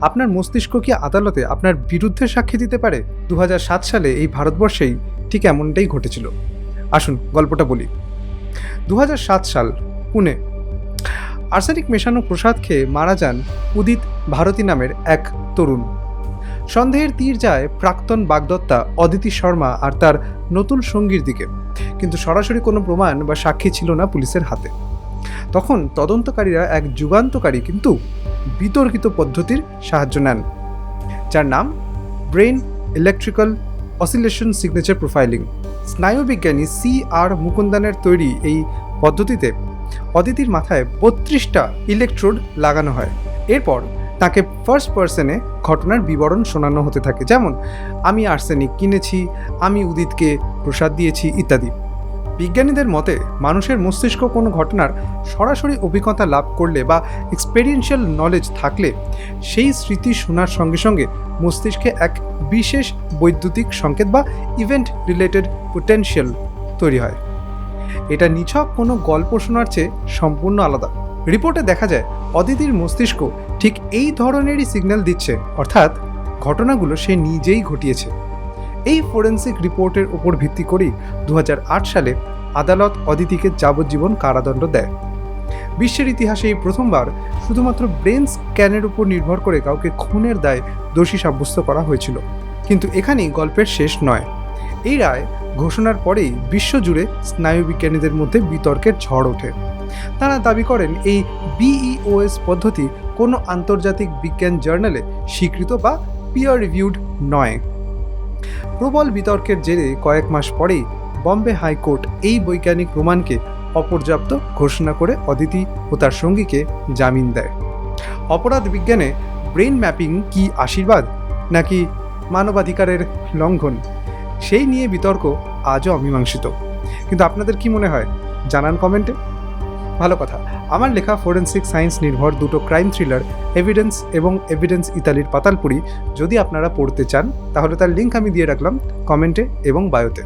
আপনার মস্তিষ্ক কি আদালতে আপনার বিরুদ্ধে সাক্ষী দিতে পারে? 2007 সালে এই ভারতবর্ষেই ঠিক এমনটাই ঘটেছিল। আসুন গল্পটা বলি। 2007 সাল, পুনে। আর্সেনিক মেশানো প্রসাদ খেয়ে মারা যান উদিত ভারতী নামের এক তরুণ। সন্দেহের তীর যায় প্রাক্তন বাগদত্তা অদিতি শর্মা আর তার নতুন সঙ্গীর দিকে, কিন্তু সরাসরি কোনো প্রমাণ বা সাক্ষী ছিল না পুলিশের হাতে। তখন তদন্তকারীরা এক যুগান্তকারী কিন্তু বিতর্কিত পদ্ধতির সাহায্য নেন, যার নাম brain electrical oscillation signature profiling. স্নায়ুবিজ্ঞানী CR মুকুন্দনের তৈরি এই পদ্ধতিতে অদিতির মাথায় 32টা ইলেকট্রোড লাগানো হয়। এরপর তাকে ফার্স্ট পার্সনে ঘটনার বিবরণ শোনানো হতে থাকে, যেমন আমি আর্সেনিক কিনেছি, আমি উদিতকে প্রসাদ দিয়েছি ইত্যাদি। বিজ্ঞানীদের মতে মানুষের মস্তিষ্ক কোনো ঘটনার সরাসরি অভিজ্ঞতা লাভ করলে বা এক্সপেরিয়েন্সিয়াল নলেজ থাকলে সেই স্মৃতি শোনার সঙ্গে সঙ্গে মস্তিষ্কে এক বিশেষ বৈদ্যুতিক সংকেত বা ইভেন্ট রিলেটেড পোটেনশিয়াল তৈরি হয়। এটা নিছক কোনো গল্প শোনার চেয়ে সম্পূর্ণ আলাদা। রিপোর্টে দেখা যায় অদিতির মস্তিষ্ক ঠিক এই ধরনেরই সিগন্যাল দিচ্ছে, অর্থাৎ ঘটনাগুলো সে নিজেই ঘটিয়েছে। এই ফরেন্সিক রিপোর্টের উপর ভিত্তি করেই 2008 সালে আদালত অদিতিকে যাবজ্জীবন কারাদণ্ড দেয়। বিশ্বের ইতিহাসে এই প্রথমবার শুধুমাত্র ব্রেন স্ক্যানের উপর নির্ভর করে কাউকে খুনের দায়ে দোষী সাব্যস্ত করা হয়েছিল। কিন্তু এখানেই গল্পের শেষ নয়। এই রায় ঘোষণার পরেই বিশ্বজুড়ে স্নায়ুবিজ্ঞানীদের মধ্যে বিতর্কের ঝড় ওঠে। তারা দাবি করেন এই BEOS পদ্ধতি কোনো আন্তর্জাতিক বিজ্ঞান জার্নালে স্বীকৃত বা পিয়ার রিভিউড নয়। প্রবল বিতর্কের জেরে কয়েক মাস পরেই বম্বে হাইকোর্ট এই বৈজ্ঞানিক প্রমাণকে অপর্যাপ্ত ঘোষণা করে অদিতি ও তার সঙ্গীকে জামিন দেয়। অপরাধ বিজ্ঞানে ব্রেন ম্যাপিং কি আশীর্বাদ নাকি মানবাধিকারের লঙ্ঘন, সেই নিয়ে বিতর্ক আজও অমীমাংসিত। কিন্তু আপনাদের কি মনে হয় জানান কমেন্টে। ভালো কথা, আমার লেখা ফরেন্সিক সায়েন্স নির্ভর দুটো ক্রাইম থ্রিলার এভিডেন্স এবং এভিডেন্স ইতালির পাতালপুরি যদি আপনারা পড়তে চান তাহলে তার লিঙ্ক আমি দিয়ে রাখলাম কমেন্টে এবং বায়োতে।